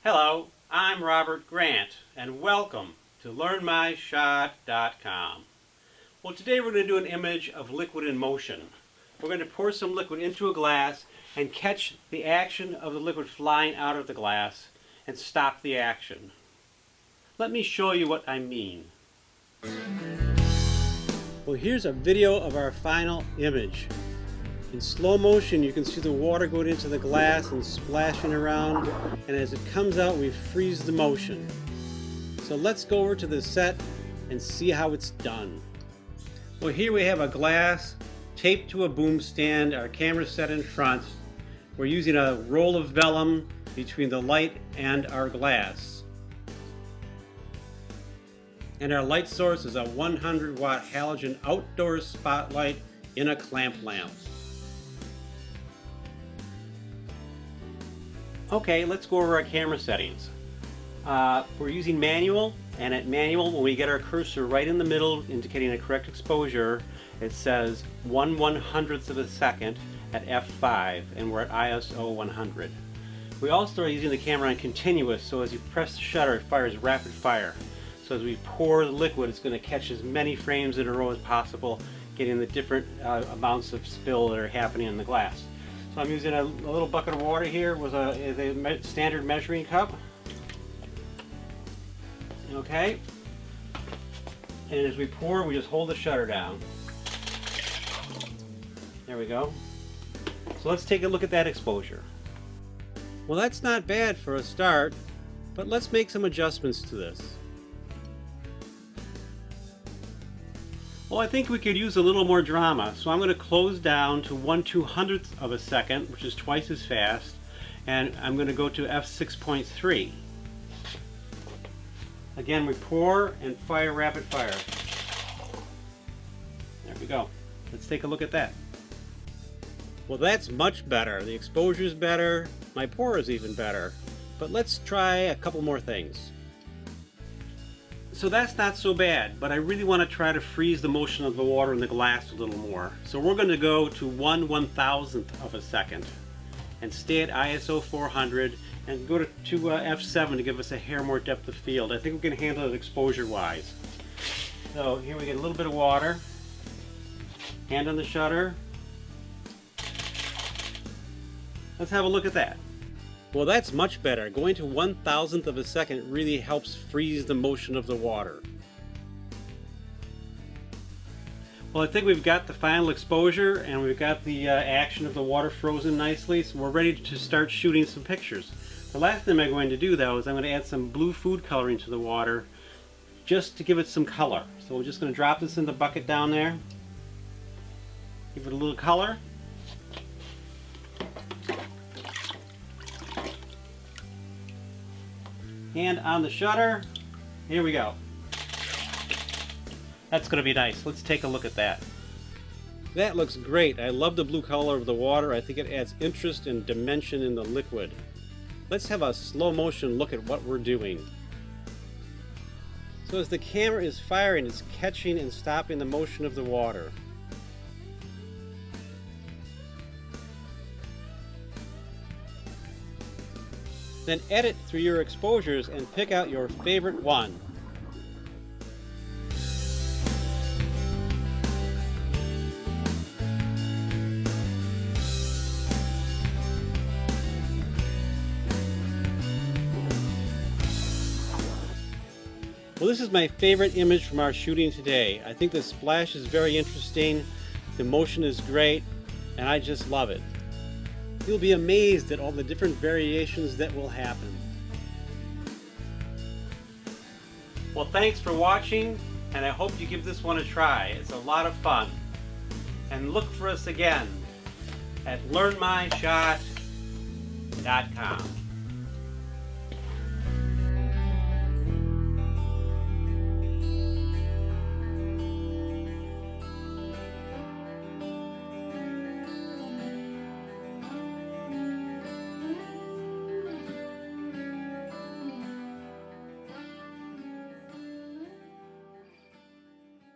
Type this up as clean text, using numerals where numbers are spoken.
Hello, I'm Robert Grant, and welcome to LearnMyShot.com. Well, today we're going to do an image of liquid in motion. We're going to pour some liquid into a glass and catch the action of the liquid flying out of the glass and stop the action. Let me show you what I mean. Well, here's a video of our final image. In slow motion, you can see the water going into the glass and splashing around, and as it comes out, we freeze the motion. So let's go over to the set and see how it's done. Well, here we have a glass taped to a boom stand, our camera set in front. We're using a roll of vellum between the light and our glass. And our light source is a 100-watt halogen outdoor spotlight in a clamp lamp. Okay, let's go over our camera settings. We're using manual, and at manual, when we get our cursor right in the middle indicating a correct exposure, it says 1/100th of a second at f5, and we're at ISO 100. We also are using the camera on continuous, so as you press the shutter, it fires rapid fire. So as we pour the liquid, it's going to catch as many frames in a row as possible, getting the different amounts of spill that are happening in the glass. So I'm using a little bucket of water here with a standard measuring cup. Okay. And as we pour, we just hold the shutter down. There we go. So let's take a look at that exposure. Well, that's not bad for a start, but let's make some adjustments to this. Well, I think we could use a little more drama, so I'm going to close down to 1/200th of a second, which is twice as fast, and I'm going to go to f6.3. Again, we pour and fire rapid fire. There we go. Let's take a look at that. Well, that's much better. The exposure is better, my pour is even better. But let's try a couple more things. So that's not so bad, but I really want to try to freeze the motion of the water in the glass a little more. So we're going to go to 1/1000th of a second and stay at ISO 400 and go to f7 to give us a hair more depth of field. I think we can handle it exposure wise. So here we get a little bit of water, hand on the shutter. Let's have a look at that. Well, that's much better. Going to 1/1000th of a second really helps freeze the motion of the water. Well, I think we've got the final exposure and we've got the action of the water frozen nicely, so we're ready to start shooting some pictures. The last thing I'm going to do, though, is I'm going to add some blue food coloring to the water just to give it some color. So we're just going to drop this in the bucket down there, give it a little color. Hand on the shutter. Here we go. That's going to be nice. Let's take a look at that. That looks great. I love the blue color of the water. I think it adds interest and dimension in the liquid. Let's have a slow motion look at what we're doing. So as the camera is firing, it's catching and stopping the motion of the water. Then edit through your exposures and pick out your favorite one. Well, this is my favorite image from our shooting today. I think the splash is very interesting, the motion is great, and I just love it. You'll be amazed at all the different variations that will happen. Well, thanks for watching, and I hope you give this one a try. It's a lot of fun. And look for us again at LearnMyShot.com.